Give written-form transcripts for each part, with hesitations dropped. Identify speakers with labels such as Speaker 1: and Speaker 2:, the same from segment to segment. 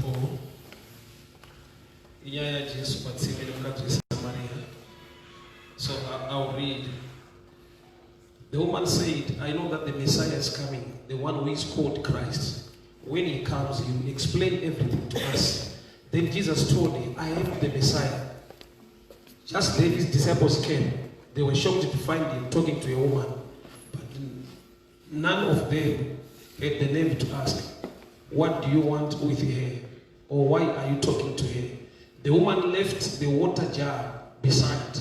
Speaker 1: nezvipfuwo. Inyaya yaJesu patsime nemukadzi weSamaria. So I'll read. The woman said, I know that the Messiah is coming, the one who is called Christ. When he comes, he will explain everything to us. Then Jesus told him, I am the Messiah. Just then his disciples came. They were shocked to find him talking to a woman. But none of them had the nerve to ask, what do you want with her? Or why are you talking to her? The woman left the water jar beside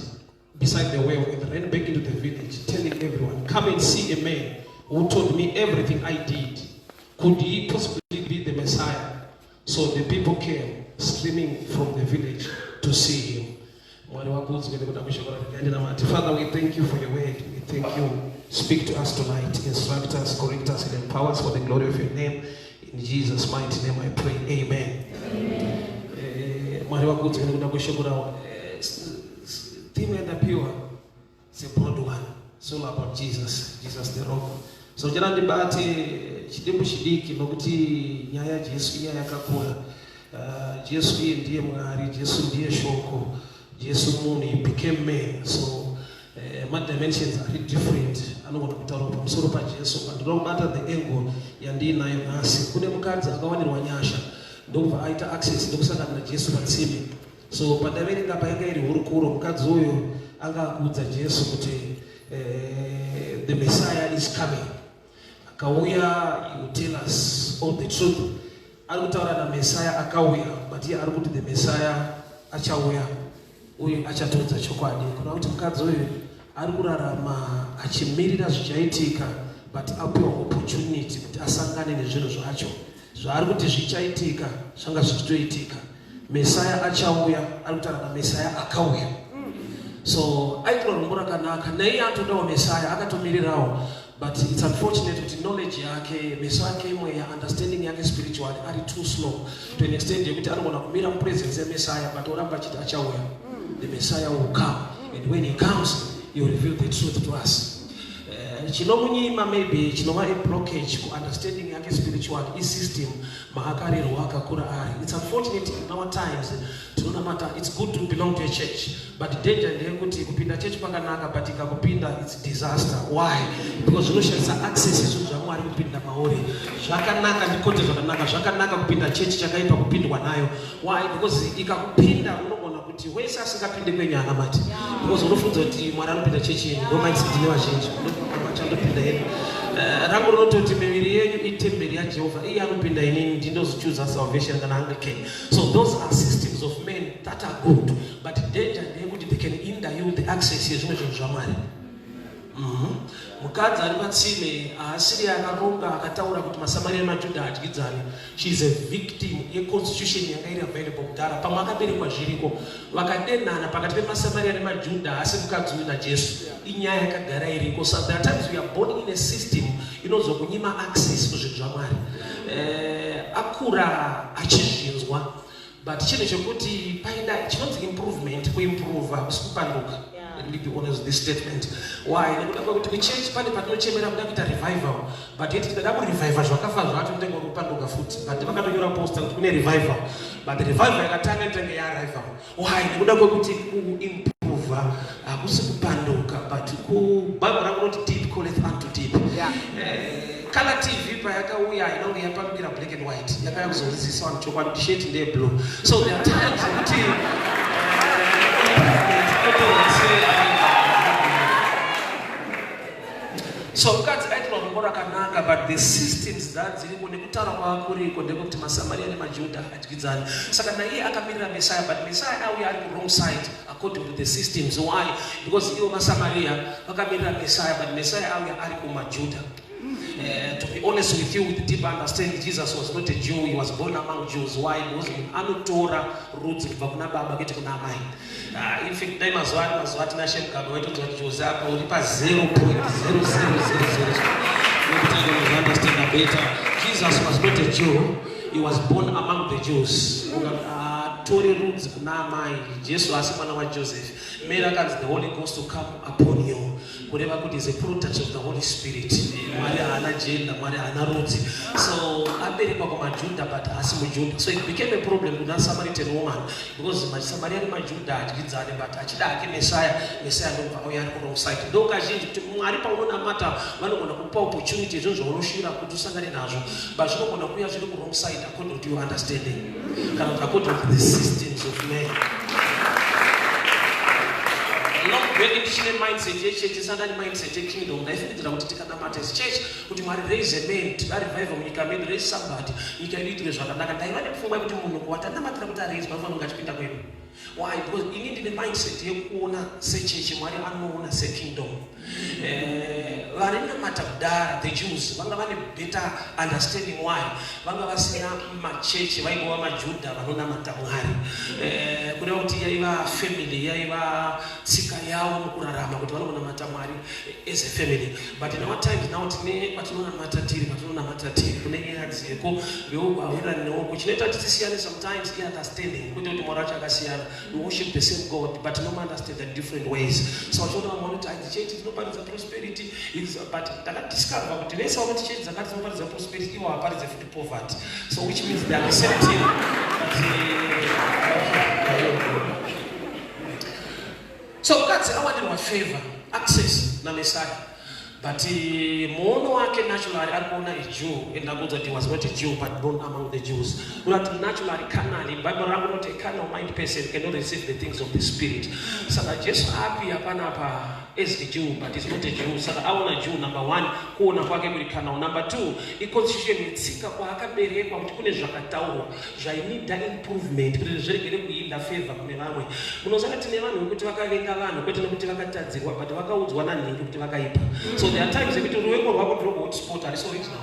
Speaker 1: the well and ran back into the village, telling everyone, come and see a man who told me everything I did. Could he possibly be the Messiah? So the people came streaming from the village to see him. Father, we thank you for your word. We thank you. Speak to us tonight. Instruct us, correct us, and empower us for the glory of your name. In Jesus' mighty name I pray. Amen. Theme and pure. It's a broad one. It's all about Jesus. Jesus the rock. So jana debate chidembu shidiki nokuti nyaya Jesu iya yakakura. Jesu ndiye Mwari, Jesu ndiye shoko. Jesu munhu, he became man. So my dimensions are different. Anogona kutaura pamusoro paJesu. Andinobata the angle yandinayo nhasi. Kune mukadzi akawanirwa nyasha ndobva aita access ndokusangana naJesu patsime. So padaverenga painga iri hurukuro mukadzi uyu anga akuudza Jesu kuti the Messiah is coming. Akauya, he will tell us all the truth. Ari kutaura na Messiah akauya, but iye ari kuti the Messiah achauya. Uyu achatodza chokwadi. Kuna kuti mukadzi uyu ari kurarama achimirira zvichaitika, but apiwa opportunity kuti asangane nezvinhu zvacho. Zvaari kuti zvichaitika zvanga zvichitoitika. Messiah achauya, ari kutaura na Messiah akauya. So aitora rumbo rakanaka. Naiye atodawo Messiah akatomirirawo. But it's unfortunate that knowledge yake, Messiah came where understanding yake spiritually are too slow to an extent that anogona kumira presence ya Messiah, but oramba chiti achauya. The Messiah will come, and when he comes, he will reveal the truth to us. Chinomunyima maybe chinova a blockage ku understanding yake spiritual is system maakarirwa akakura ari. It's unfortunate in our times tinonamata it's good to belong to a church, but danger ndeyekuti kupinda church pakanaka but ikakupinda it's disaster. Why? Because unoshandisa access izvo zvaMwari kupinda mauri zvakanaka ndikote zvakanaka zvakanaka kupinda church chakaipa kupindwa nayo. Why? Because ikakupinda unogona kuti wese asingapinde kwenyanga mati because unofunza kuti Mwari anopinda church yenyu ndomindset nevazhinji chandopinda yenu rangu rinototi miviri yenyu itemberi yaJehovha, iye anopinda inini ndinozochuza salvation kana Anglican. So those are systems of men that are good, but danger ndeyekuti they can hinder you the access yezvimwe zvinhu zvaMwari. Mukadzi ari patsime haasiri akaronga akataura kuti maSamaria neMajudha hadyidzani. She is a victim yeconstitution yanga iri available kudhara pamwe akaberekwa zviriko vakadenhana pakati pemaSamaria neMajudha asi mukadzi uyu naJesu. Inyaya yakagara iriko. So there are times we are born in a system inozokunyima access kuzvinhu zvaMwari. Akura achizvinzwa, but chinhu chokuti paida chinonzi improvement, kuimprove hakusi kupanduka. Let me be honest with this statement. Why? Nekuda kwekuti kuchurch pane patinochemera kuda kuita revival, but yet tikada kurevival zvakafa zvacho ndengo kupanduka futi. But vakatonyora poster kuti kune revival, but the revival yakatanga itenge ya revival. Why? Nekuda kwekuti kuimprove hakusi kupanduka, but Bible rakunoti deep calleth unto deep. Color TV payakauya inonge yapambira black and white yakayakuzorisisawo chokwadi t-shirt ndeye blue. So there are times kuti so mukadzi aitwa rumbo rakanaka, but the systems that dziriko nekutaura kwakuriko ndekuti maSamaria neMajudha hadyidzani. Saka naiye akamirira Messiah, but Messiah auya ari ku wrong side according to the systems. Why? Because ivo maSamaria vakamirira Messiah, but Messiah auya ari kuMajudha. To be honest with you, with deep understanding, Jesus was not a Jew, he was born among Jews. Why? Because anotora roots kubva kuna baba kete kuna amai. In fact, dai mazwati na Shem Kabe wetu Jews hapo ulipa 0.0000. You understand that better. Jesus was not a Jew, he was born among the Jews. Tori roots kuna amai. Jesus was mwana wa Joseph. Miracles, the Holy Ghost to come upon you. kureva kuti is a product of the Holy Spirit. Mwari haana gender, Mwari haana rudzi. So aberekwa kumaJudha but haasi muJudha. So it became a problem with that Samaritan woman because Samaria maJudha hadyidzane but achida hake Messiah ndobva auya ari ku wrong side. Ndo kazhinji kuti Mwari paunonamata vanogona kupa opportunity izvozvo zvaunoshuva kuti usangane nazvo but zvinogona kuuya zviri ku wrong side according to your understanding kana according to the systems of man. Ndichine mindset yechechi sandani mindset yekingdom ndaifungidzira kuti tikanamata as church kuti Mwari raise a man tibarevive munyika medu raise somebody nyika yedu iitire zvakanaka. ndaiva nepfungwa yekuti munhu kuwatanamatira kuti araise panofanira kunge achipinda kwedu. Why? Because ini ndine mindset yekuona sechechi Mwari anoona sekingdom. Varinamata kudhara the Jews vanga vane better understanding why vanga vasina machechi vaingova maJudha vanonamata Mwari. Kureva kuti yaiva family yaiva tsika yavo mukurarama kuti vanonamata Mwari as a family. But in our times now tine patinonamata tiri kune nyaya dzeko veugwahwirana neoko chinoita kuti tisiyane sometimes in understanding kuti Mwari wacho akasiyana. We worship the same God but no man understand the different ways. So I told them one time the church is not part of the prosperity. But I discovered that the some churches are not part of the prosperity or part of the poverty. So which means they are the same thing. So God's I want favor, access na Messiah. But Mono wake naturally alikuona a Jew and that he was not a Jew but born among the Jews. Not naturally carnally, Bible not a carnal mind person cannot receive the things of the Spirit. So that just happy hapa is a Jew but is not a Jew. So that I want a Jew number one, kuona kwake kuli carnal. Number two, constitution itsika kwa akaberekwa kuti kune zvakataurwa zvainida improvement kuti zviregere kuinda favor kune vamwe. Munozana tine vanhu kuti vakavenga vanhu kwete nokuti vakatadzirwa but vakaudzwa nanhingi kuti vakaipa. So there are times that we go back to hotspot and it's original.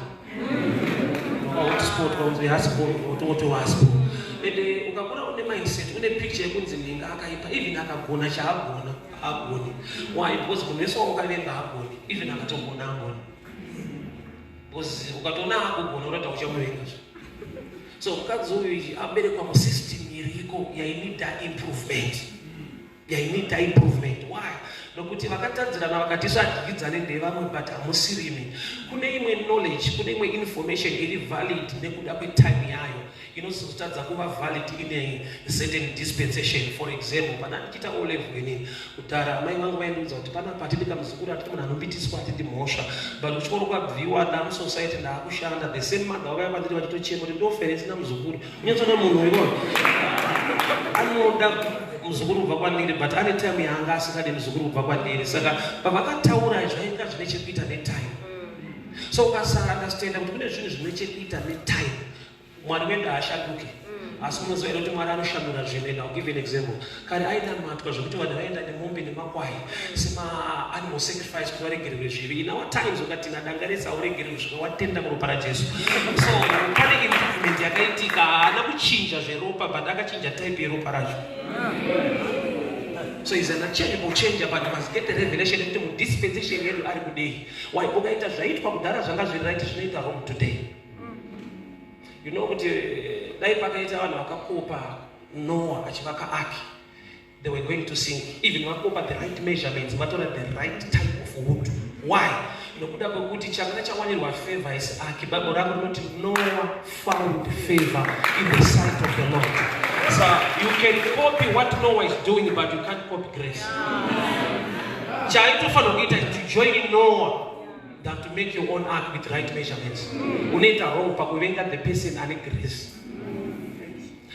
Speaker 1: Hotspot comes the hotspot or to hotspot. And ukakura une mindset, une picture yekunzi ninga akaipa, even akagona chaagona agoni. Why? Because kuneso ukavenga agoni, even akatogona agoni. Because ukatona agona urata uchamuvenga. So mukadzi uyu aberekwa mu system iriko yainida improvement. Yainida improvement. Why? Nokuti vakatadzirana vakatisadyidzane ndevamwe but hamusirimi. Kune imwe knowledge, kune imwe information iri valid nekuda kwetime yayo inozotadza kuva valid in a certain dispensation. For example, pana ndichita O level inini kudhara mai vangu vaindiudza kuti pana patidika muzukuru atiti munhu anombitiswa atiti mhosva but uchikoro kwabviwa ndamusociety ndaakushanda the same mother vakaya vandiri vachitochema kuti ndofere sina muzukuru unyatsona munhu iwoyo anoda muzukuru kubva kwandiri but ane time yanga asingade muzukuru kubva kwandiri saka pavakataura zvainga zvine chekuita netime. So ukasaunderstanda kuti kune zvinhu zvine chekuita netime Mwari wedu haashanduke asi unozoenda kuti Mwari anoshandura zvinhu. And I'll give you an example. Kare ainamatwa zvokuti vanhu vaenda nemombe nemakwai sema animal sacrifice kuti varegererwe zvivi. In our times ukati nadanganisa uregererwe zvivi watenda muropa raJesu. So pane improvement yakaitika haana kuchinja zveropa but akachinja type yeropa racho. So he's an unchangeable changer but you must get the revelation kuti mudispensation yedu ari kudei. Why? Ukaita zvaitwa kudhara zvanga zviri right zvinoita wrong today. You know kuti dai pakaita vanhu vakakopa Noah achivaka ark, they were going to sink. Even vakopa the right measurements, vatora the right type of wood. Why? Nokuda kwekuti chakanga chawanirwa favor is ark. Bible rangu rinoti Noah found favor in the sight of the Lord. So you can copy what Noah is doing but you can't copy grace. Chaitofana kuita to join Noah than to make your own ark with right measurements. Unaita wrong pakuvenga the person ane grace.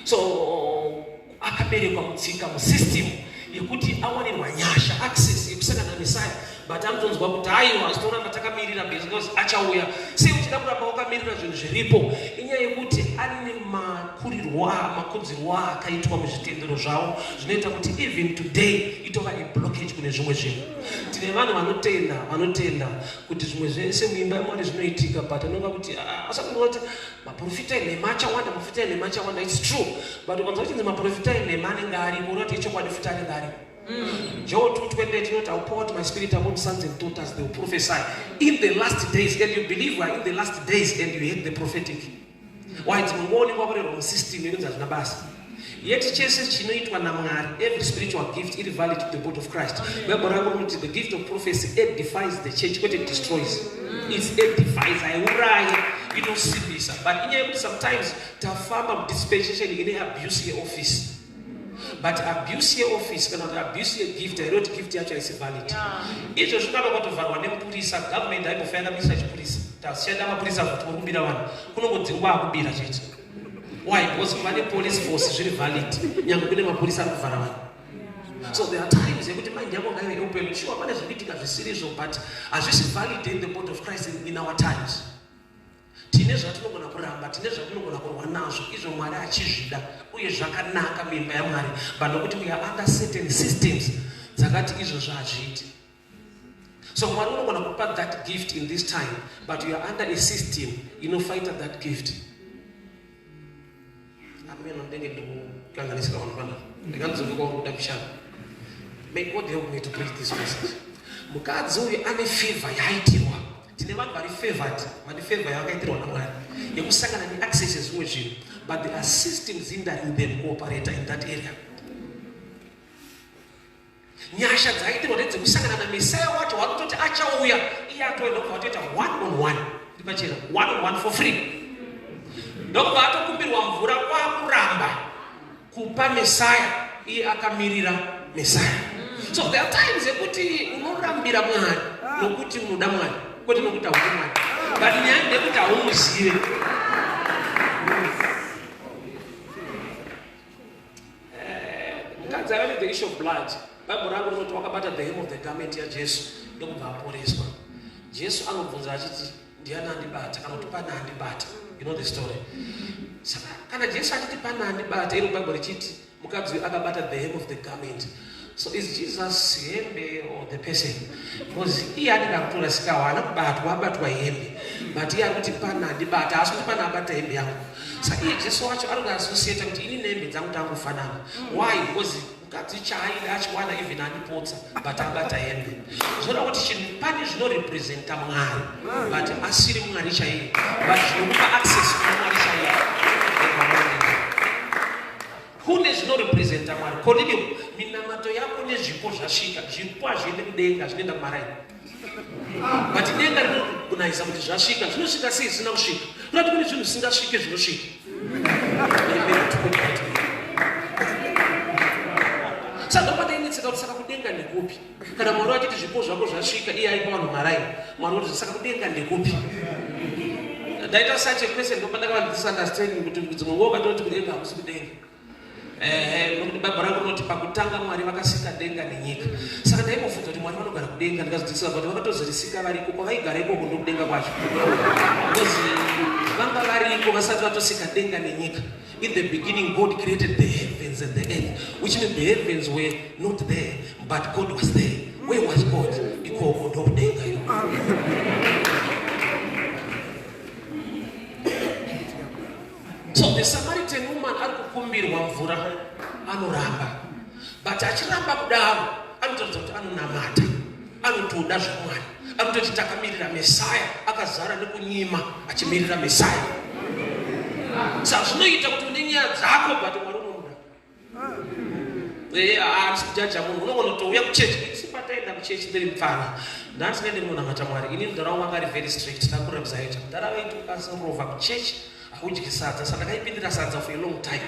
Speaker 1: So akaberekwa mutsika mu system yekuti awanirwa nyasha access yekusangana na Messiah but anotonzwa kuti aiwa asitoramba takamirira because achauya. Sei uchida kuramba wakamirira zvinhu zviripo inyaya yekuti ane makudzirwa akaitwa muzvitendero zvavo zvinoita kuti even today itova a blockage kune zvimwe zvinhu. Tine vanhu vanotenda kuti zvimwe zvese muimba yaMwari zvinoitika but anonga kuti asakunoti maprofita enema achawanda. It's true but ukanzwa kuti maprofita enema anenge aripo unoti ichokwadi futi anenge aripo. Joel 2:28, you know, I'll pour out my spirit upon sons and daughters, they will prophesy in the last days. And you believe we're in the last days and you hate the prophetic. Why? It's going on system, you know, that's nabas. Yet chese chinoitwa naMwari, every spiritual gift is valid to the body of Christ. The gift of prophecy edifies the church, but it destroys. It edifies. You don't see this. But sometimes the form of dispensation in abuse your office. But abuse your office cannot abuse your gift. I wrote gift actually is valid. If you should about to value police, government, I prefer the police. That's the police of the one. Why? Because when the police force is really valid. So there are times you mind open. Sure, man is reading as a series of, but as this is valid in the body of Christ in our times. Teenagers are not going to kuramba, teenagers are not going to kurwanazo. Izo mwari achizvida uye zvakanaka mimba yaMwari. But nokuti we are under certain systems dzakati izvo zvazviti. So mwari unogona kupa that gift in this time, but you are under a system fight at that gift. May God help me to preach this message. Mukadzi uyu ane favor yaitirwa. Tine vanhu vari favored, vane favor yakaitirwa naMwari. Yekusangana neaccesses zvimwe zvinhu, but there are systems hindering them cooperate in that area. Nyasha dzaitirwa ndedzekusangana naMesaya wacho wakutoti achauya iye atoenda kubva atoita one on one for free. Ndokubva atokumbirwa mvura kwakuramba kupa Mesaya iye akamirira Mesaya. So there are times yekuti unorambira Mwari nokuti unoda Mwari kwete nokuti haudi Mwari. But nyaya ndekuti haumuzive. Mukadzi ane the issue of blood. Bible rangu rinoti wakabata the hem of the garment yaJesu ndokubva aporeswa. Jesu anobvunza achiti ndiani andibata kana kuti pana andibata. You know the story. Saka kana Jesu achiti pana andibata iro Bible richiti mukadzi akabata the hem of the garment. So is Jesus hembe or the person? Because he had a kutola sikawa anakubatwa abatwa hembe. But he had kuti pana andibata asi kuti pana abata hembe yangu. Saka iye Jesu wacho anoga associate kuti ini nembe dzangu tangofanana. Why? Because mukadzi chaida achiwana even andipotsa but abata hembe. Zvoda kuti chinhu pane zvinorepresenta Mwari but asiri Mwari chaiye. But zvinokupa access kuna Mwari chaiye. Kune zvinorepresenta Mwari. Konini minamato yako nezvipo zvasvika. Zvipo hazviende kudenga zvinoenda kumaraini. But denga rinokunaisa kuti zvasvika. Zvinosvika sei zvisina kusvika. Kunati kune zvinhu zvisingasvike zvinosvika. Saka pane inetseka kuti saka kudenga ndekupi. Kana Mwari wachiti zvipo zvako zvasvika iye aipa vanhu maraini. Mwari wati saka kudenga ndekupi. Ndaita such a question ndopandakavanzisa understanding kuti dzimwe nguva ukatoti kudenga hakusi kudenga. Nokuti Bible rangu rinoti pakutanga Mwari vakasika denga nenyika. Saka ndaimbofunza kuti Mwari vanogara kudenga ndikazodzidzisa kuti vakatozorisika variko kwavaigara ikoko ndokudenga kwacho. Because vanga variko vasati vatosika denga nenyika. In the beginning God created the heavens and the earth, which means the heavens were not there but God was there. Where was God? Ikoko ndokudenga iyo. So the Samaritan woman akukumbirwa mvura anoramba. But achiramba kudaro anotaridza kuti anonamata. Anotoda zvaMwari. Anototi takamirira Mesaya akazara nekunyima achimirira Mesaya. Saka zvinoita kuti une nyaya dzako but Mwari unomuda. Hatisi kujaja munhu unogona kutouya kuchechi. Sipataenda kuchechi ndiri mupfana. Ndati ndine munamata Mwari. Ini mudhara wangu ari very strict. Takurira muzaita. Mudhara wetu ukasarova kuchechi. Haudyi sadza, saka ndakaipindira sadza for a long time.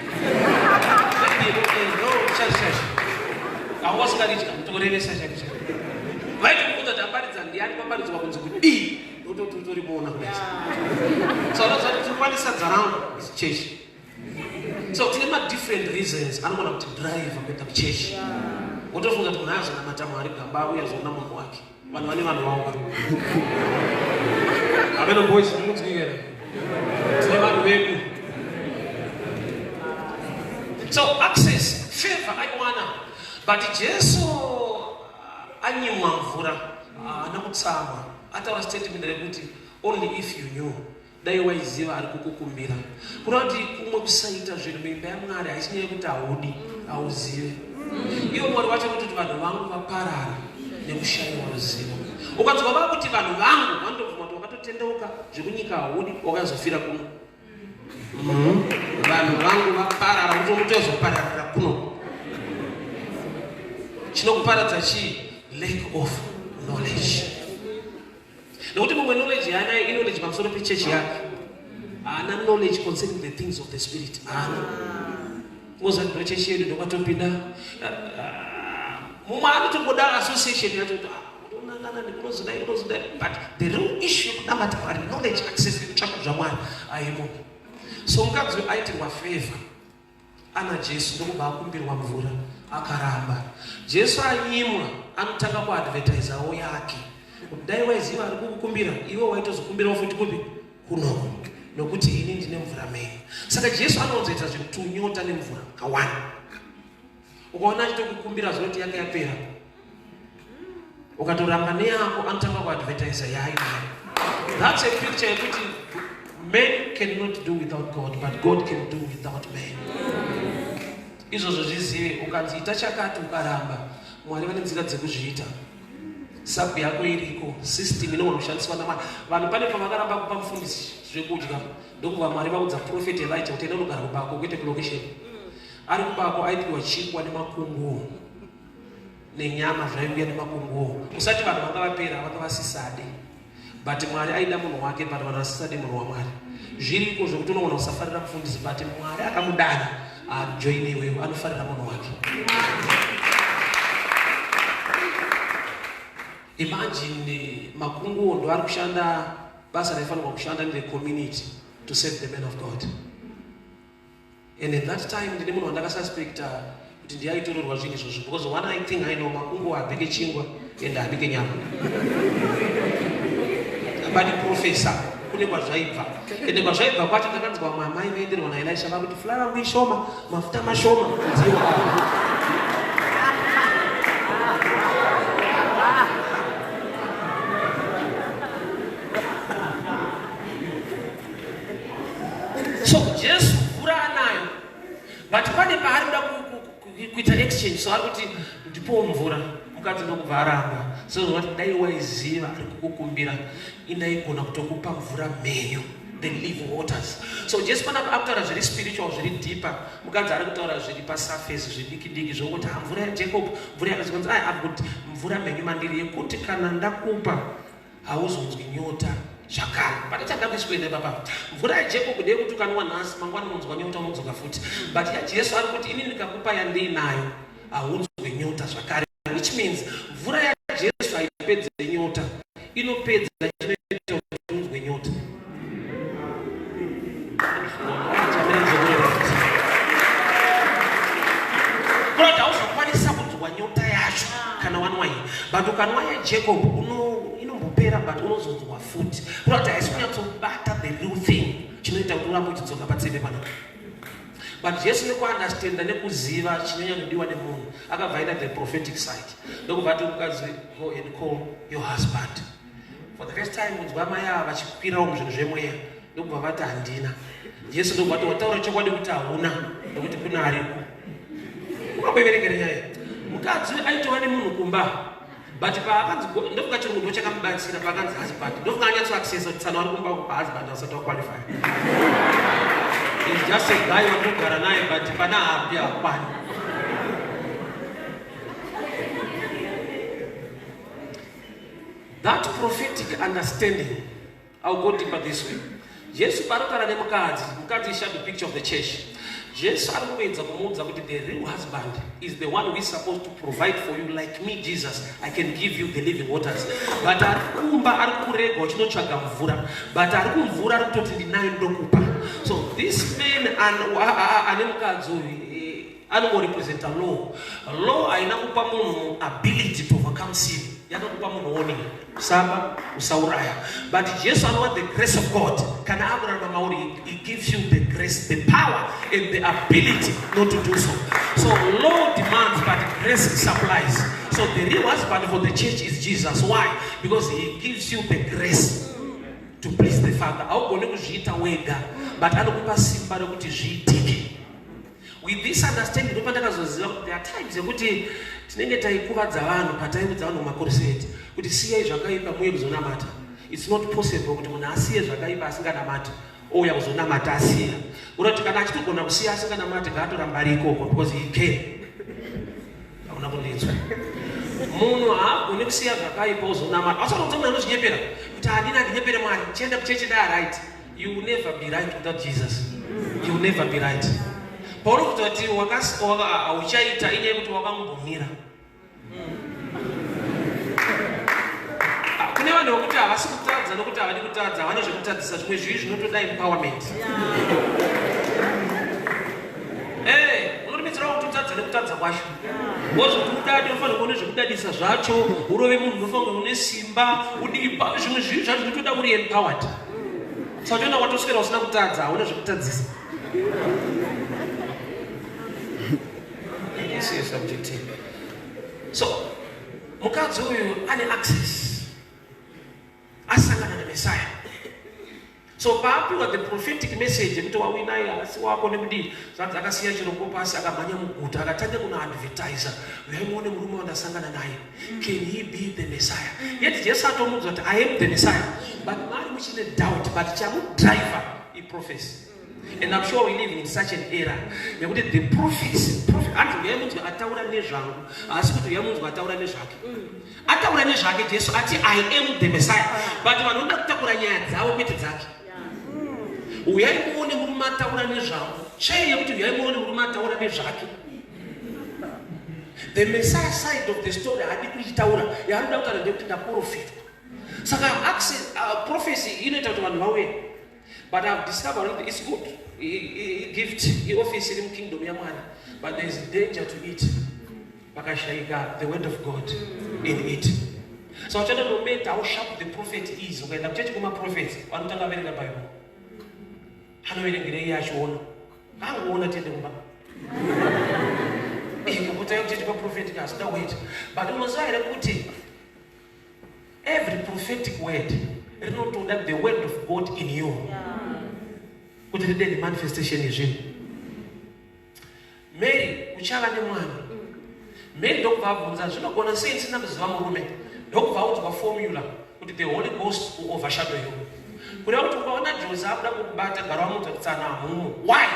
Speaker 1: Hawasingadidya mutoreresa chake. Vaitomuudza kuti aparidza ndiani paparidzwa kunzi kuti bii ndototorimuona kudai. Saka tiri sadza rangu is church. So tine different reasons anogona kuti drive kuenda kuchechi. Wotofunga kuti munhu azonamata Mwari gamba auya zoona munhu wake. Vanhu vane vanhu vavo. Amen boys, munodzingera. So access, favor, I wanna. But Jesu anyimwa mvura anakutsama. Ataura statement rekuti only if you knew. Dai waiziva ari kukukumbira. Kurati kumwe kusaita zvinhu mimba yaMwari haisinyaya kuti haudi, hauzive. Iwo Mwari wacho kuti vanhu vangu vaparara nekushaiwa ruzivo. Ukadzwa vakuti vanhu vangu vandobvuma kuti wakatotendeuka zvekunyika haudi wakazofira kuno. Vanhu vangu vaparara kutozopararira kuno. Chinokuparadza chi lack of knowledge. Nokuti mumwe knowledge yaana knowledge pamusoro pechechi yake. Ana knowledge concerning the things of the spirit. Moza chechi yedu ndokatopinda. Mumwe anotongoda association yacho but the real issue is knowledge access to chakra jamani aimo. So mukadzi aitirwa favor ana Jesu ndokubakumbirwa mvura akaramba. Jesu anyimwa anotanga kuadvertiseawo yake. Dai waiziva ari kukukumbira iwe waitozokumbira futi kupi kuno nokuti ini ndine mvura meni. Saka Jesu anozoita zvinhu tunyota nemvura kawanda. Ukaona achitokukumbira zvinoti yake yapera ukatoramba neyako anotanga kuadvertise yainayo. That's a picture yekuti men cannot do without God, but God can do without men. Izvozvo zvizive, ukanzi ita chakati ukaramba, Mwari vane nzira dzekuzviita. Sabu yako iriko, system inogona kushandiswa naMwari. Vanhu pane pavakaramba kupa mufundisi zvekudya, ndokubva Mwari vaudza Prophet Elijah kuti enda unogara kubako kwete kulocation. Ari kubako aipiwa chingwa nemakunguo nenyama zvaiuya nemakunguo. Usati vanhu vanga vapera vanga vasisade. But Mwari aida munhu wake, but vanhu vasisade munhu waMwari. Zviriko zvokuti unogona kusafarira mufundisi, but Mwari akamudana ajoine iwewe, anofarira munhu wake. Imagine makunguo ndo ari kushanda basa raifanirwa kushanda in the community to save the men of God. And at that time ndine munhu wandakasuspecta kuti ndiaitorerwa zvinhu izvozvo, because one thing I know, makunguo abike chingwa and abike nyama. Abadi professor kune kwazvaibva. Ende kwazvaibva kwacho ndakanzwa mamai vaenderwa naElisha vakuti fulana yangu ishoma, mafuta mashoma kudziwa. So Jesu mvura anayo, but pane paari kuda kuita exchange, so ari kuti ndipowo mvura, mukadzi ndokubva aramba. So zvoti dai waiziva ari kukukumbira indaigona kutokupa mvura mhenyu, the living waters. So Jesu panapa akutaura zviri spiritual, zviri deeper, mukadzi ari kutaura zviri pasurface, zvidiki diki zvokuti mvura yaJacob, mvura yakazonzi akuti mvura mhenyu mandiri yekuti kana ndakupa hauzonzwi nyota zvakare. Pane chakabviswenda papa. Mvura yaJacob ndeyekuti ukanwa nhasi mangwana unonzwa nyota unodzoka futi. But yaJesu ari kuti ini ndikakupa yandinayo haunzwi nyota zvakare. Which means mvura yaJesu haipedzi nyota, inopedza chinoita kuti unzwe nyota. Kurati hauzokwanisa kunzwa nyota yacho kana wanwa iyi. But ukanwa yaJacob inombopera, but unozonzwa futi. Kurati haisi kunyatsobata the real thing chinoita kuti urambe uchidzoka patsime panapa. But Jesu nekuunderstanda nekuziva chinonyanyodiwa nemunhu akabvaida the prophetic side. Ndokubva ati mukadzi, go and call your husband. For the first time unzwa mai ava vachikwirawo muzvinhu zvemweya, ndokubva vati handina. Jesu ndokubva ati wataura chokwadi kuti hauna, nokuti kuna ariko. Ukamboiverekere nyaya. Mukadzi aitova nemunhu kumba, but paakanzi ndofunga chiri munhu chakamubatsira paakanzi husband. Ndofunga anyatsoaccessa kuti tsana wari kumba husband asati waqualify. He's just a guy wanogara naye, but pana hapi hakwani. That prophetic understanding, I'll go deeper this way. Jesu parotara nemukadzi, mukadzi is the picture of the church. Jesu arikuedza kumuudza kuti the real husband is the one who is supposed to provide for you, like me Jesus, I can give you the living waters. But arikumba arikurega uchinotsvaga mvura, but arikumvura arikutoti ndinayo ndokupa. So this man ane mukadzi uyu anorepresenta law. Law haina kupa munhu ability to overcome sin, yakakupa munhu warning, kusaba usauraya. But Jesu anowa the grace of God. Kana akuramba mauri, he gives you the grace, the power and the ability not to do so. So law demands, but grace supplies. So the real husband for the church is Jesus. Why? Because he gives you the grace to please the Father. Haugone kuzviita wega, but anokupa simba rokuti zviitike. With this understanding, there are times yekuti tinenge taikuvadza vanhu pataiudza vanhu mumakoroseti kuti siyai zvakaipa muye kuzonamata. It's not possible kuti munhu asiye zvakaipa asinganamati ouya kuzonamata asiya. urati kana achitogona kusiya asinganamati ngaatoramba ari ikoko because he came. Hauna kundinzwa. Munhu haagoni kusiya zvakaipa uzonamata. Asaronza munhu anozvinyepera kuti handina ndinyepere Mwari chienda kuchechi ndaa-right. You will never be right without Jesus. You will never be right. Paulo kuti uchaita inyaya yekuti wakangomira. Kune vanhu vokuti havasi kutadza nokuti havadi kutadza, havana zvekutadzisa zvimwe zvivi zvinotoda empowerment. Unotomitsira kuti utadza nekutadza kwacho. Wozoti udade unofanira kuone zvekudadisa zvacho, urove munhu unofanira une simba, udipa zvimwe zvivi zvacho zvinotoda uri empowered. Saka toenda kwatoswera usina kutadza, hauna zvekutadzisa. So, mukadzi uyu ane access. Asangana naMesaya. So paapiwa the prophetic message kuti wawinayi asi wako nekudii zvanzi akasiya chirongwa pasi akamhanya muguta akatanga kuna advertiser vaimuone murume wandasangana naye. Can he be the Messiah? Yet Jesu atomuudza kuti I am the Messiah. But mari muchine doubt but chamudriver iprofesi. And I'm sure we live in such an era. Yekuti the prophets, antu yamunzwa ataura nezvangu asi kuti yamunzwa ataura nezvake. Ataura nezvake Jesu ati I am the Messiah. But vanoda kutakura nyaya dzavo kwete dzake. Uyai muone murume ataura nezvangu. Chei yekuti uyai muone murume ataura nezvake. The Messiah side of the story hadi kuchitaura yaanoda kutaura ndekuti ndaprofitwa. Saka prophecy inoita kuti vanhu vauye. But I've discovered it's good. Gift, office in the kingdom yamwana. But there is danger to it. Bakashaiga, the word of God in it. So I don't know how sharp the prophet is. Okay, the church come prophet. I don't know the Bible. I know the Yashon. I don't want to tell them. You can put a prophetic as no wait. But the Messiah put it. Every prophetic word. It's not to that the word of God in you. What is the manifestation is you? Mary, uchala ni mwana. Mary don't have you not going to say it's not a woman. Don't vow to a formula. But the Holy Ghost will overshadow you. Without to go on that Joseph, why?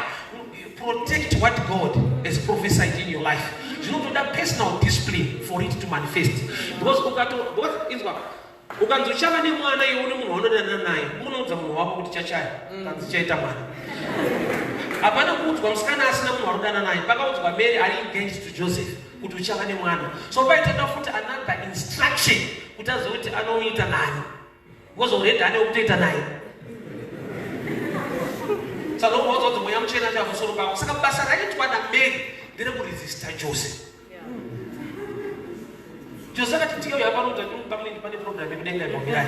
Speaker 1: Protect what God has prophesied in your life. You know that personal discipline for it to manifest. Because what is what? Ukanzochava nemwana ione munhu waunodana naye unoudza munhu wako kuti chachaya kanzichaita mwana. Hapana kuudzwa musikana asina munhu waunodana naye pakaudzwa Mary ari engaged to Joseph kuti uchava nemwana. So paitenda futi another instruction kuti azive kuti anomuita nani because already ane wekutoita naye. Saka unoudza kuti mweya muchena chamusoro pako. Saka basa raitwa naMary nderekuresista Joseph. Joseph ati tiyo yaparuta pamwe pane program yekudenga ibombirai.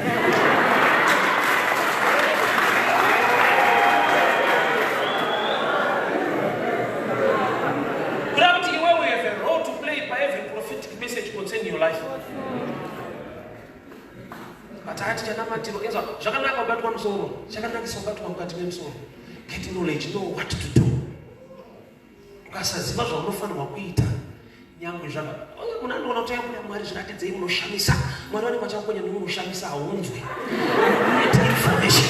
Speaker 1: But you have a role to play by every prophetic message concerning your life. But I had to tell you, zvakanaka kubatwa musoro, zvakanakisa kubatwa mukati memusoro. Get knowledge, know what to do. Ukasaziva zvaunofanirwa kuita. Nyangu zvaka. Munandoona kuti yakuna Mwari zvinatedzei munoshamisa. Mwari wani kwachakonya nomunoshamisa haunzwe. Get information.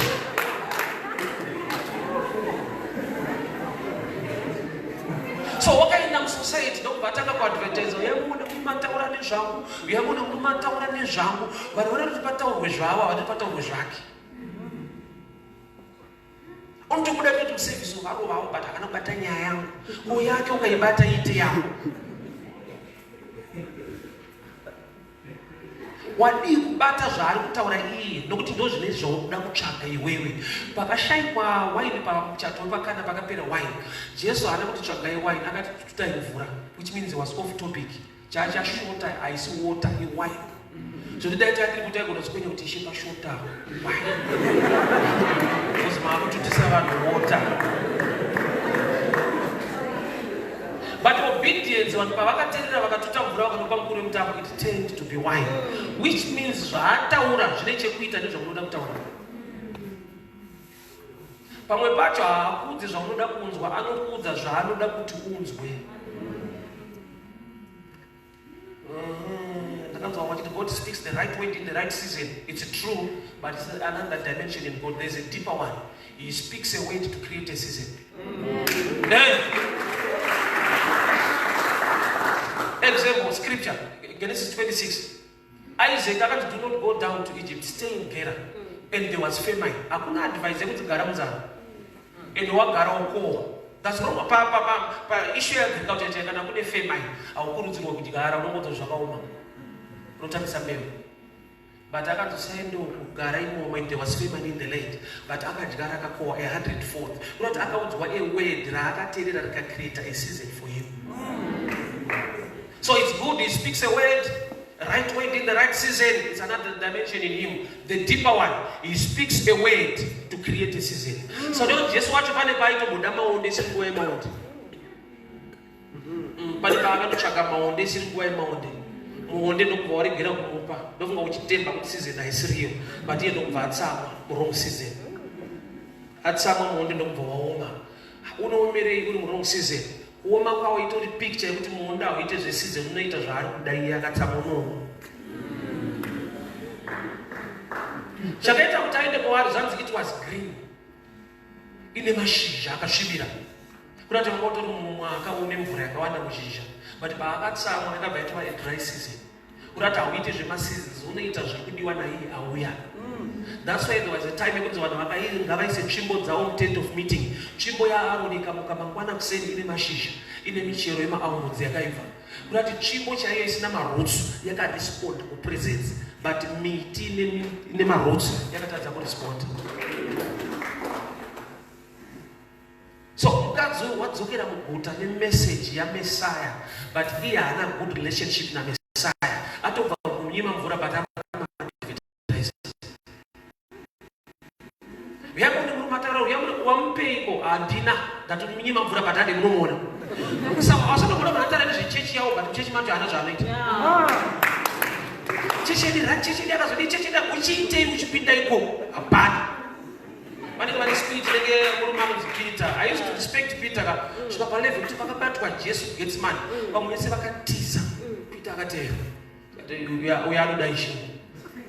Speaker 1: So wakaenda musociety ndokubatanga kuadvertise yamune kumataura nezvangu, yamune kumataura nezvangu. Vanhu vanoti pataurwe zvavo, vanoti pataurwe zvake. Unotokuda kuti muservice wako wavo but akana kubata nyaya yangu. Uyo yake ukaibata ite yangu. Wadi kubata zvaari kutaura iye nokuti ndo zvine zvaunoda kutsvaga iwewe. Pakashayikwa waini pamuchato pakana pakapera waini. Jesu haana kuti tsvagai waini akati tutai mvura, which means it was off topic. Chachashota haisi water iwine. Zvodaita akiri kuti aigona kukwenya kuti ishe pashota waini. Because maakutotisa vanhu water. But obedience, vanhu pavakateerera vakatota mvura vakanopa mukuru wemutambo, it turned to be wine, which means zvaataura zvine chekuita nezvaunoda kutaura. Pamwe pacho haakuudzi zvaunoda kunzwa, anokuudza zvaanoda kuti unzwe. Ndakanzwa wachiti God speaks the right word in the right season, it's true, but it's another dimension in God. There's a deeper one. He speaks a word to create a season. Example, scripture, Genesis 26. Isaac, do not go down to Egypt, stay in Gerar. And there was famine. I could not advise them to Garamza. And what Garoko. That's wrong. Papa, issue agriculture, and I put a famine. I will go to Gara, no more to Jabama. Rotan Samuel. But I got to say, no, Garai moment there was famine in the land. But I got Garako 104th. Not about what a way Draga tell you that I can create a season for you. So it's good, he speaks a word, right word in the right season. It's another dimension in him. The deeper one, he speaks a word to create a season. So don't just watch upon the Bible, Mudama on this and go amount. But if I check out my own, this is go amount. Monday no worry, get up, Unopa. Don't go with them about season, I see you. But you don't have some wrong season. At some Monday no go Uno mere wrong season. Uma kwa ito the picture kuti munda ite season unoita zvari kudai yakatsamono. Chakaita kuti aende kwaari zvanzi it was green. Ine mashizha akasvibira. Kurati ngotori mumwaka une mvura yakawanda muzhizha. But paakatsamwa yakabva yaitwa a dry season. Kurati auite zvemaseasons unoita zviri kudiwa naiye auya. That's why there was a time when ngavaise tsvimbo dzavo tent of meeting. Tsvimbo yaAroni ikamuka mangwana kuseni ine mashizha, ine michero yemaalmonds yakaibva. Kurati tsvimbo chaiyo isina maroots yakarespond kupresence, but miti ine maroots yakatadza kurespond. So mukadzi wadzokera muguta nemessage yaMessiah, but iye haana good relationship naMessiah. Atobva kunyima mvura but Yamune murumataro yamune wampeiko andina that minyima mvura patade munomona. Saka asana kuda matara nezvechechi yawo but chechi macho ana zvanoita. Chechi yakazodi chechi uchiite uchipinda iko apana. Vanenge vane spirit lenge murumano Peter. I used to respect Peter ka svika pa level kuti vakabatwa Jesu Getsman. Vamwe vese vakatiza. Peter akatera. Uya anoda ishi.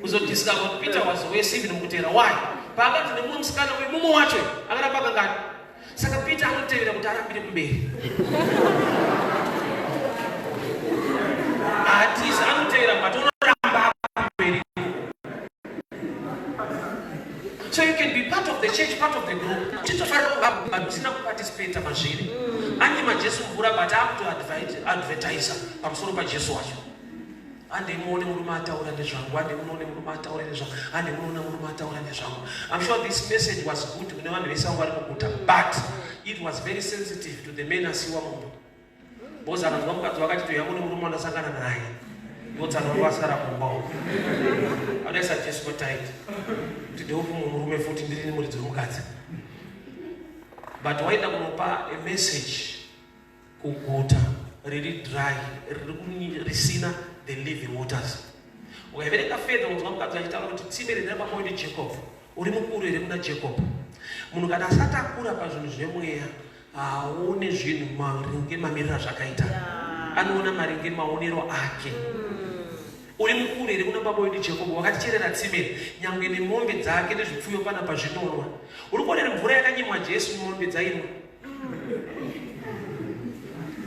Speaker 1: Uzodiscover what Peter was worse even mukutera. Why? Pakati nemumwe musikana wemumo wacho akaramba kangani. Saka Peter anotevera kuti arambire kumberi. Atiza anotevera but unoramba kumberi. So you can be part of the church, part of the group. Titofanira kubatsira kuparticipate mazviri. Andi majesu mvura but akuto advertiser pamusoro paJesu wacho. I'm sure this message was good to but it was very sensitive to the men as you were. Both are not going to Yamun Sangana Nai. What's an Ovasara Bombo? Unless I just got tight to the open room 14 minutes. But why the Unopa a message? Kukuta, really dry, Resina. The living waters. We have a faith on one cat like Timmy never going to Jacob. Urimukuri Jacob. Munugana Sata Kura Pazunjemwea, only Jin Maringima Mirajakaita. Anona Maringima Oniro Ake. Urimukuri, the Munaba boy Jacob, Wakachira at Timmy, young in the mombe Zaki, the Fuyopana Pajino. Uruko and Vurani Jesu mombe Zaino.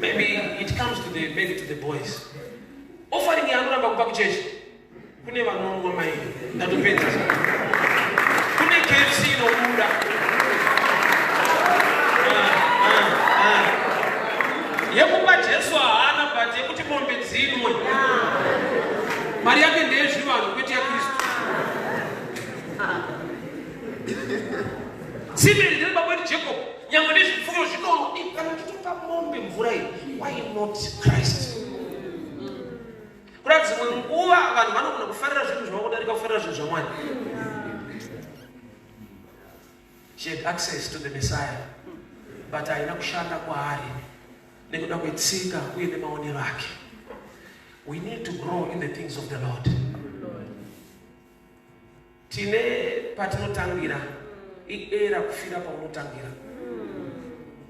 Speaker 1: Maybe it comes to the boys. Offering Unoramba kupaJesu. Kune vanongo mai ndatopedza. Kune KFC nokuda. YekupaJesu haana but yekuti mombe dzinwe. Mari yake ndeyezvivanhu kwete yaKristu. Simeni ndiri baba wedu Jacob. Nyangwe nezvipfuwo zvinono. Kana titopa mombe mvura iyi, why not Christ? Nguva vanhu vanogona kufarira zvinhu zvavakudarika kufarira zvinhu zvamwari. She had access to the Messiah, but haina kushanda kwaari nekuda kwetsika uye nemaonero ake. We need to grow in the things of the Lord. Tine patinotangira iera kufira paunotangira.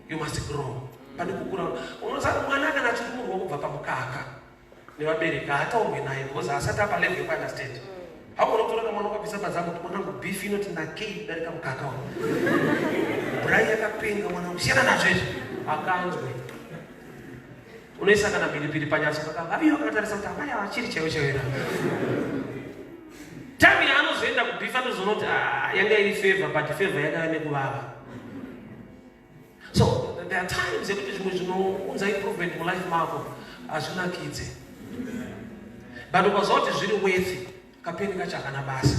Speaker 1: You must grow. Pane kukura. Unoziva mwana kana achiri murwa kubva pamukaka. nevabereki haataurwe naye because asati apa level yekuunderstand. Hakuona kutora mwana ukabvisa pazangu kuti mwanangu beef inoti nakei kudarika mukaka brai yakapenga mwanangu siyana nazvo izvi akanzwe unoisa kana mhiripiri panyatso kakavaviwa kakatarisa kuti amai avachiri chaivo chaivera time yaanozoenda kubeef anozoona kuti yanga iri favor but favor yakava nekuvava. So there are times yekuti zvimwe zvinounza improvement mulife mako hazvinakidze but ukaziva kuti zviri worthy kapeni kachakana basa.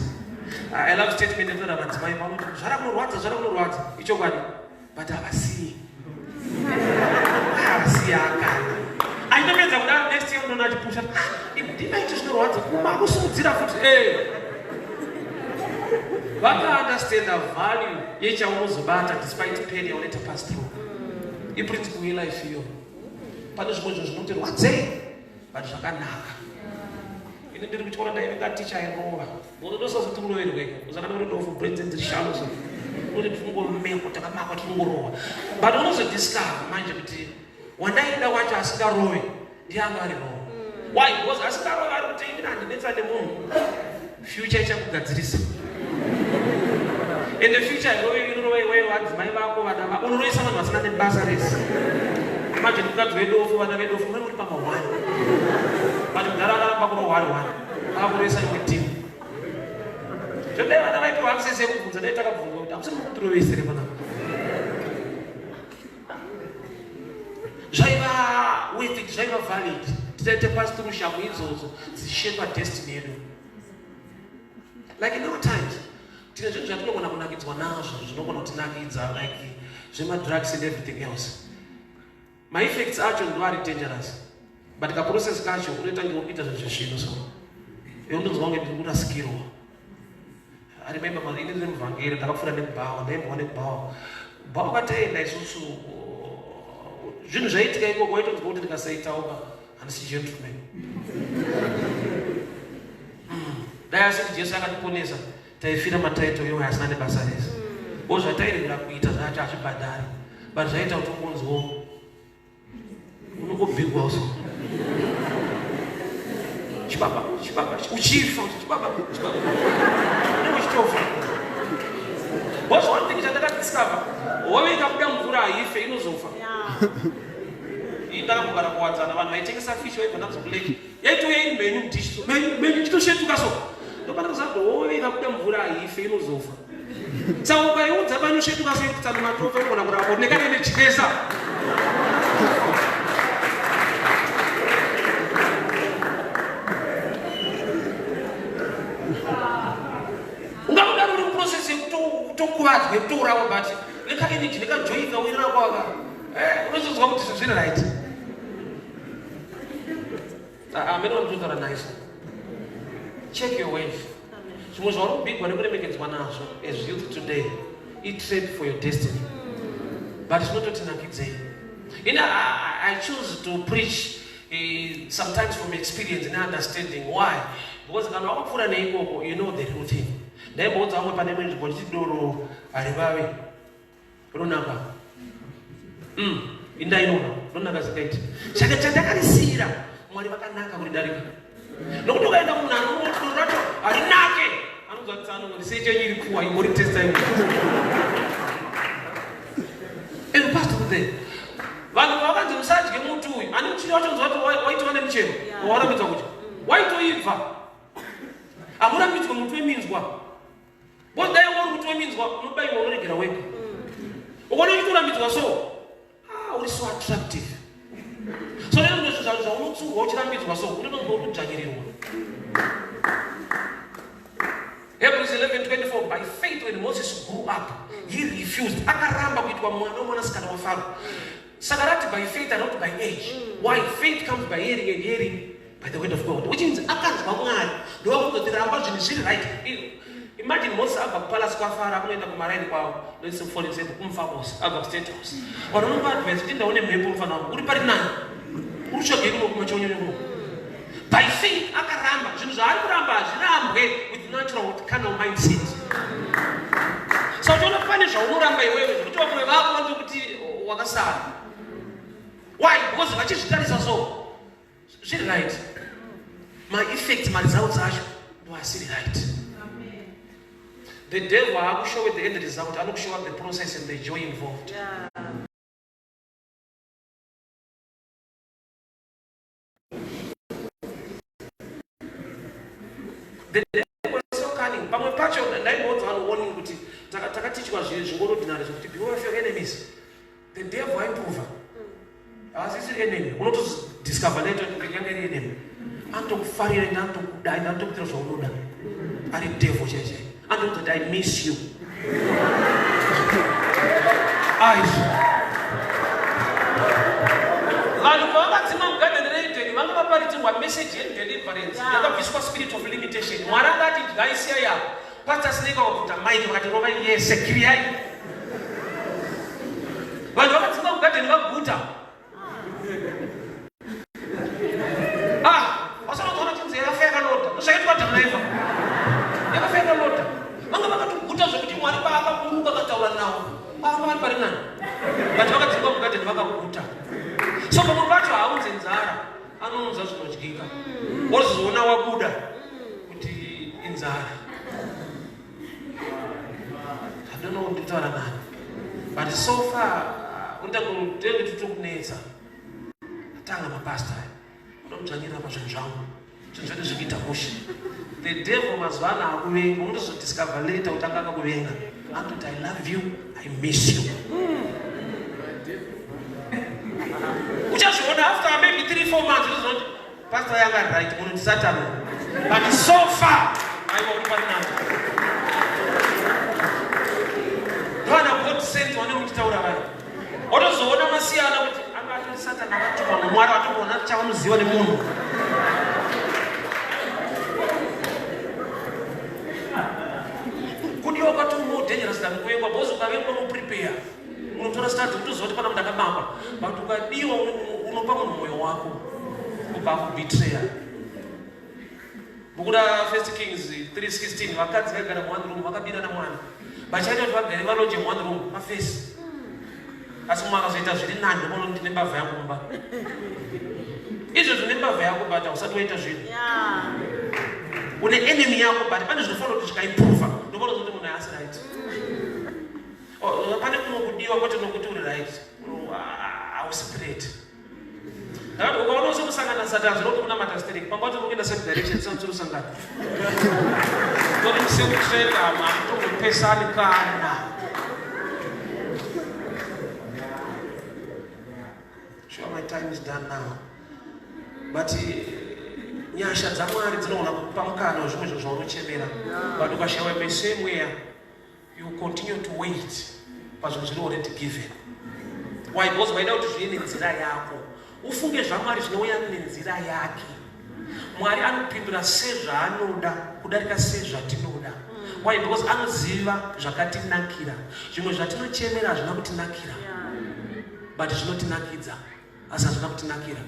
Speaker 1: I love statement inotora madzimai panoti zvarakunorwadza ichokwadi but havasiyi akana ainopedza kudaro next year unoona achipusha ndimaiti zvinorwadza kumakusimudzira futi vakaunderstand the value yechaunozobata despite pain yauneta pass through. Iprinciple yelife iyo pane zvimwe zvinhu zvinoti rwadzei but zvakanaka. Ini ndiri kuchikora ndaivenga ticha inova ndosazoti unoverweka uzakana kuti ndofu brains dziri shalo so kuti tingomeko takamakwa tingorowa but unozodiscover manje kuti wandaida wacho asingarove ndianga ari rowa. Why? Because asingarove ari kuti imi handinetsa nemunhu future ichakugadzirisa in the future inorove wadzimai vako vana vako unoroisa vanhu vasina nebasa rese. Manje mukadzi wedofu vana vedofu vanori pamahwani but mudhara akaramba kunohwani akakuroisa imwe timu zvodai vana vaipiwa access yekubvunza dai takabvunza kuti hamusiri mukuturoveisire panapa zvaiva worth it zvaiva valid titaite pasi through shamhu idzodzo dzichishape destiny yedu. Like in our times tine zvinhu zvatinogona kunakidzwa nazvo zvinogona kutinakidza like zvemadrugs and everything else. My effects acho ndo ari dangerous but kaprocess kacho unoita ngekuita zvezvino so yondonzwa kunge ndiri kurasikirwa. I remember ini ndiri muvhangeri ndakapfuura nekubhawa ndaimbowa nekubhawa kubhawa kwataenda isusu zvinhu zvaitika ikoko waitonzwa kuti ndikasaitauka handisi gentleman. Dai asati Jesu akatiponesa taifira mataito iwo asina nebasa rese ozvatairegera kuita zvacho achibhadhari but zvaita kuti ungonzwo unongobhigwa uso chibaba uchifa chibaba uchifa. What's one thing chandakadiscover waveika kuda mvura haife inozofa. Indakambogara kuwadzana vanhu vaitengesa fish waibva nadzo kuleki yaitouya iri menu dish menu chitoshetuka so ndopana kuzati waveika kuda mvura haife inozofa. Saka ukaiudza panoshetuka so ikutsana matofa inogona kurapa kuti nekane nechikesa ungakudaro uri muprocess yekutokuvadzwa yekutourawo but nekaeneji nekajoyika wirira kwaka unozozwa kuti zviri right. Amene wandotara nice. Check your wave. Zvimwe zvauri kubigwa nekuremekedzwa nazvo as youth today itrade for your destiny but zvinototinakidze. I choose to preach sometimes from experience and understanding. Why? Because kana wakapfuura neikoko you know the real thing. Ndaimboudza vamwe pane imwe nzvimbo ndichidoro harivave runaka indainona runaka zikaita saka chandakarisira mwari vakanaka kuridarika nokuti ukaenda munhu anomoto racho harinake anonzwa kuti anongoti chenyu iri kuwa ingori testa imwe pastor there vanhu vakanzi musadye muti uyu ani muchiri wacho nzwa kuti waitwa nemuchero warambidzwa kuti waitoibva hamurambidzwe muti weminzwa bodai wari muti weminzwa unobaiwa unoregera wega ukona uchitorambidzwa so uri so attractive so lero ndezvo zvanhu zvaunotsurwa uchirambidzwa so unotonzwa kudzvanyirirwa. Hebrews 11:24 by faith when Moses grew up he refused akaramba kuitwa mwana womwanasikana waFaro. Saka rati by faith and not by age. Why? Faith comes by hearing and hearing by the word of God, which means akanzwa mwari ndokuzotiramba zvinhu zviri right. Imagine Moses abva kupalace kwaFaro akunoenda kumaraini kwawo. Let's say for example kumfarmhouse abva kustate house wanonomba advance kuti ndaone mhepo mufana wangu uri pari nani uri tsvageni kumachonyonyomo. By faith akaramba zvinhu zvaari kuramba hazvirambwe with natural carnal mindset. So uchiona pane zvaunoramba iwewe zvekuti vamwe vako vanze kuti wakasara. Why? Because vachizvitarisa so zviri right my effects, my results are right. The devil will show you the end result, I will show up the process and the joy involved.
Speaker 2: Yeah.
Speaker 1: The devil is so cunning. But when patch on the night modes are warning with it, teach was ordinary to be one of your enemies. The devil will improve. As is the enemy, we not to discover later to become an enemy. And to fire and to die, and to throw some load. And the devil, and to I miss you. Eyes. Message and deliverance. The physical spirit of limitation. Maranga ti guys here. Pastor Snake of the mic at over here security. But what is not getting up Buddha? What's not one of them? They are fair lot. Say what I'm never. They are fair lot. Manga to Buddha so you want to go now. But what is not getting up Buddha? So come back to our house in Zara. I don't know such much giga. What's one hour Buddha? In Zara. I don't know what to tell her. But so far, I'm going to tell you to Neza. Tanga my pastor. Don't tell you about the devil must run away. We want to discover later. And I love you. I miss you. Just after maybe 3-4 months, Pastor Yanga right on Saturday. But so far, I won't Run about sent one of the tower. What is the one of Messiah? I'm actually Satan. I'm not challenge you anymore. Could you go to more dangerous than going to prepare? Unataka start vitu zote pana mtaka mama. But ukadiwa unopa moyo wako. Ukaku betray. Bukuda 1 Kings 3:16 wakati weka na one room wakabina na mwana. Bachaita twagere baloje one room ma face. Asuma kazoita zviri nande bono ndine mbava yangu mba. Izvo zvine mbava yako bata usatoita zvinhu.
Speaker 2: Yeah.
Speaker 1: Une enemy yako bata pane zvinofana kuti chikaimprove. Ndobona kuti munhu asi right. Pane kunokudiwa kwete nokuti uri right. Auspirit. Ndakuti ukaona usikusangana Satan zvinoti kuna matastereki. Pangoti kuenda same direction sotsuru sangana. Tori msekutrenda mantu kupesani kana. Sure, my time is done now. But nyasha dzamwari dzinoona kupa mukana zvimwe zvaunochemera. But ukashawa the same way, you continue to wait. But it's already given. Why? Because by now to in nzira yako. Ufunge zvamwari zvinouya nenzira yake. Mwari anopindura sezvaanoda kudarika sezvatinoda. Why? Because anoziva zvakatinakira. Zvimwe zvatinochemera hazvina kutinakira. But zvinotinakidza. Asi hazvina kutinakira.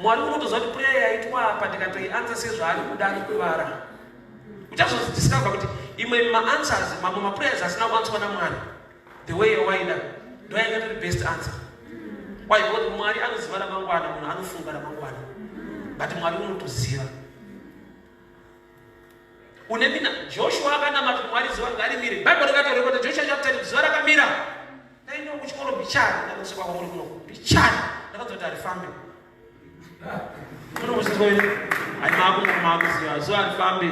Speaker 1: Mwari unotoziva kuti prayer yaitwa apa ndikatoianza sezvaari kuda kuvara. Uchazodiscover kuti imwe ma-answers, ma-prayers hasina kuanswa naMwari. The way you're wider, do I get the best answer? Why? Because Mwari anoziva ramangwana, munhu anofunga ramangwana. But Mwari unotoziva. Unemina, Joshua akanamata Mwari zuva ngarimire. Bible rikatoreva kuti Joshua chapter 10 zuva rakamira. Ndaenda kuchikoro bichari, ndanosvika kwamuri kuno. Bichari, ndakazoti arifambe. Unomuziva aimakuziva zuva arifambe.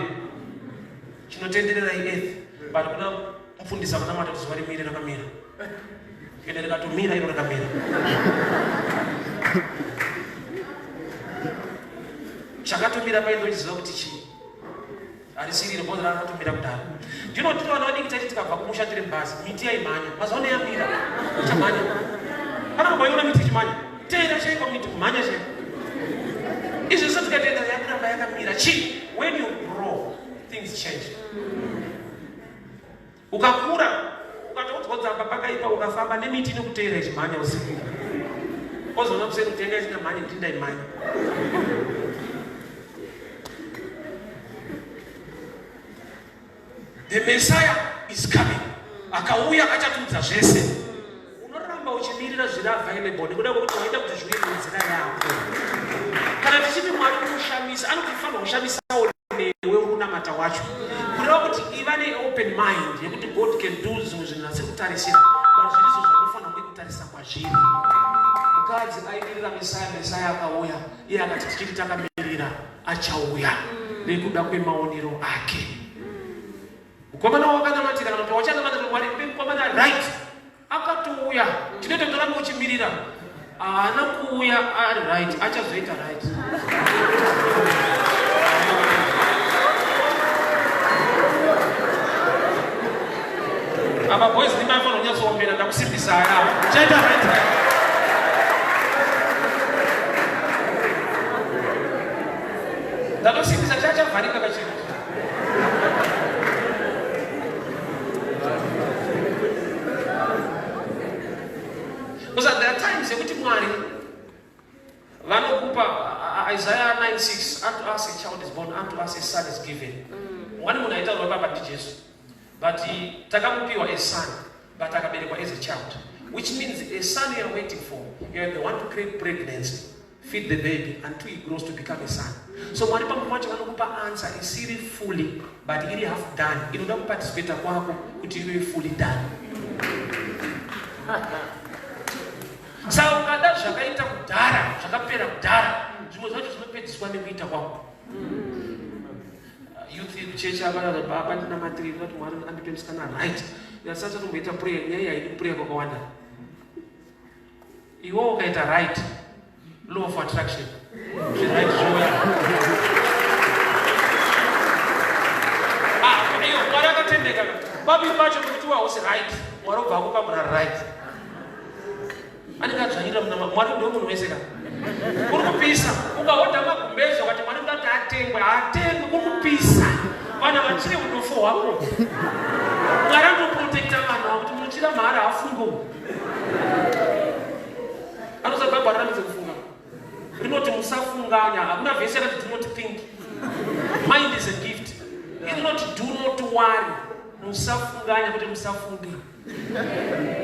Speaker 1: Chinotenderera i8 but kuna kufundisa kuna mata zuva rimire rakamira. Kende rikatomira iro rakamira. Chakatomira paino chiziva kuti chii. Arisirire bhozi rakatomira kudaro. Ndinoti vana vadiki tati tikabva kumushandire bhazi, miti yaimhanya, mazuva yamira. Chamhanya. Kana kumboiona miti ichimhanya. Teera chaiko miti kumhanya chaiko. Izvi zvose tikatenda yakuramba yakamira. Chii? When you grow, things change. Ukakura, ukatodzodza pakaipa ukafamba nemiti inokuteera ichimhanya usiku. Ozoona kuseni kutenga isingamhanya ndinda imhanya. The Messiah is coming. Akauya achatudza zvese. Unoramba uchimirira zviri available nekuda kwokuti waida kuti zvive nenzira yako. Kana tichiti Mwari unoshamisa, kushamisa newe unamata wacho. Kureva kuti iva open mind yekuti God can do zvimwe zvinhu asi kutarisira. Vanhu zvirizo zvanofanira kutarisa kwazviri. Mukadzi aidirira Mesaya akauya. Iye akati tichiti takamirira achauya nekuda kwemaonero ake. Mukomana wakanamatira kana kuti wachanamatira Mwari mukomana right. Akatouya. Tinoita kuti rambe uchimirira. Haana kuuya ari right. Achazoita right. Aba boys nimafana unyatsoomera ndakusimbisa aya. Chaita right. Ndakusimbisa chachavharika kachiri. Because there are times yekuti Mwari vanokupa Isaiah 9:6, unto us a child is born, unto us a son is given. Mwari munaita ropa paJesu. But takamupiwa a son, but akaberekwa as a child. Which means a son you are waiting for. You are the one to create pregnancy, feed the baby until he grows to become a son. So Mwari pamuwacho vanokupa answer isiri fully, but iri half done. Inoda kuparticipate kwako kuti iwe fully done. Saka ukada zvakaita kudhara, zvakapera kudhara, zvimwe zvacho zvinopedziswa nekuita kwako. Youth church abana baba ndina matiri kuti Mwari andipe musikana right. Yasatsa kumboita prayer, nyaya yaidi prayer kwakawanda. Iwo ukaita right, law of attraction. Right joya. Iyo Mwari akatendeka. Babi pacho kuti wausi right, Mwari ubva akupa muna right. Andikadzvanyira muna Mwari ndiwo munhu wese kana. Uri kupisa, ukahodha magumbezha kuti Mwari ndati atengwe, uri kupisa. Vana vachire unofo hwako. Mwari anoprotecta vanhu kuti munochira mahara hafungo. Anozabhabha raramitse kufunga. Rinoti musafunganya, hakuna vhesi yakati do not think. Mind is a gift. It not do not worry. Musafunganya kuti musafunge.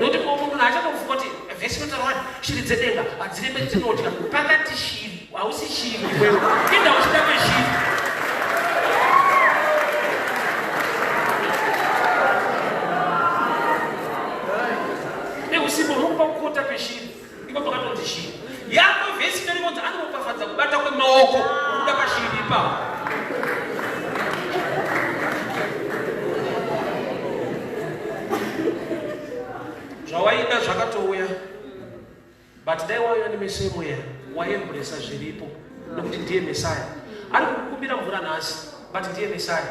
Speaker 1: Nokuti munhu achatofunga kuti vhesi inotaura kuti shiri dzedenga hadzirembe dzinodya pakati shiri, hausi shiri iwewe. Inda uchida kweshiri. Usipo mukupa kukota peshiri, iko pakatonzi shiri. Yako vhesi inoringonzi anopafadza kubata kwemaoko kuda pashiri ipapo. Zvawaida zvakatouya, but dai wauya nemeso emweya waembresa zviripo nokuti ndiye Mesaya. Ari kukumbira mvura nhasi, but ndiye Mesaya.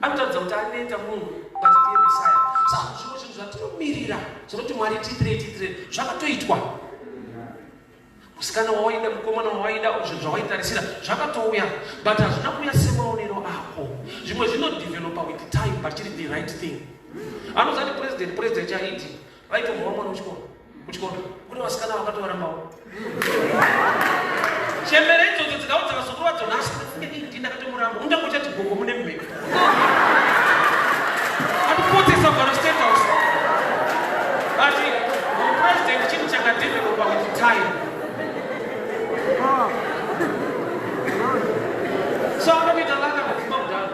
Speaker 1: Anotaridza kuti aneta munhu, but ndiye Mesaya. Saka zvimwe zvinhu zvatinomirira zvinoti Mwari tiitire zvakatoitwa. Musikana wawaida, mukomana wawaida, zvawaitarisira zvakatouya, but hazvina kuuya semaonero ako. Zvimwe zvinodevelopa with time, but chiri the right thing. Anozati president chaiti vaitomuwa mwana kuchikoro kune vasikana vakatovarambawo. Chembere idzodzo dzikaudza vasokuru vadzo nhasi ndakatomuramba undangochati gogo mune mmeko. Atipotesa bvaro state house. But president chinhu chakadevelopa with time. So anoita laka mapfuma kudhara.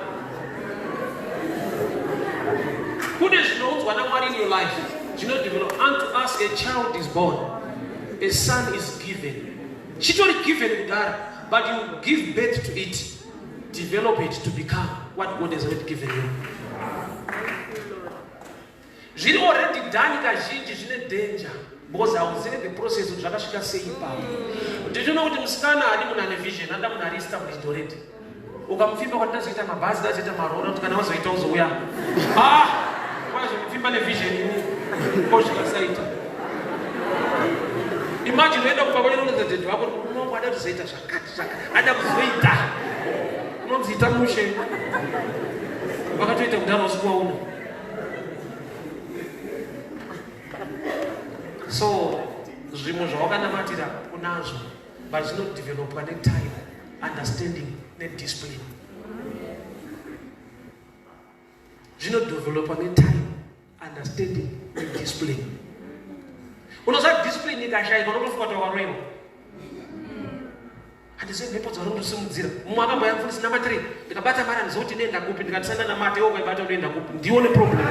Speaker 1: Kune zvinoudzwa naMwari in your life. Develop. Unto us a child is born, a son is given. She's only given kudhara, but you give birth to it, develop it to become what God has already given you. Zviri already done kazhinji zvine danger because hauzivi the process zvakasvika sei ipapo. Ndinoona kuti musikana ari munhu ane vision anda munhu ari established already. Ukamupfimba kuti ndazoita mabhazi, ndazoita marora, kuti kana wazoita uzouya. Kwazomupfimba nevision ini kozvikasaita. Imagine uenda kupa kwenye dadhi wako Mungu ada kuzoita zvakati ada kuzoita. Unomuziita mushe. Wakatoita kudhara usiku uno. So zvimwe zvawakanamatira kunazvo, but zvinodevelopwa netime, understanding nediscipline. Zvinodevelopwa netime, understanding nediscipline. Unoziva discipline ikashaikwa unotofunga kuti waroiwa. handizivi mhepo dzavanondosimudzira. Mumwe akamboyafundisa namba 3 ndikabata mara ndizoti nenda kupi, ndikatisana namate iwo ukaibata unoenda kupi. Ndione problem.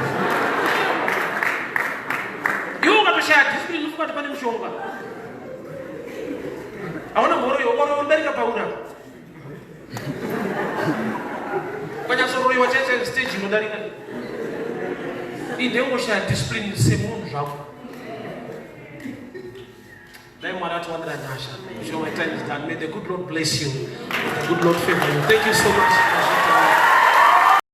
Speaker 1: Iwo ukatoshaya discipline unofunga kuti pane mushonga. Aona mhoro iwo unodarika paura. Kwanyasoroiwa chaisa stage inodarika. Inde ungoshaya discipline semunhu zvako. May the good Lord bless you. May the good Lord favor you. Thank you so much.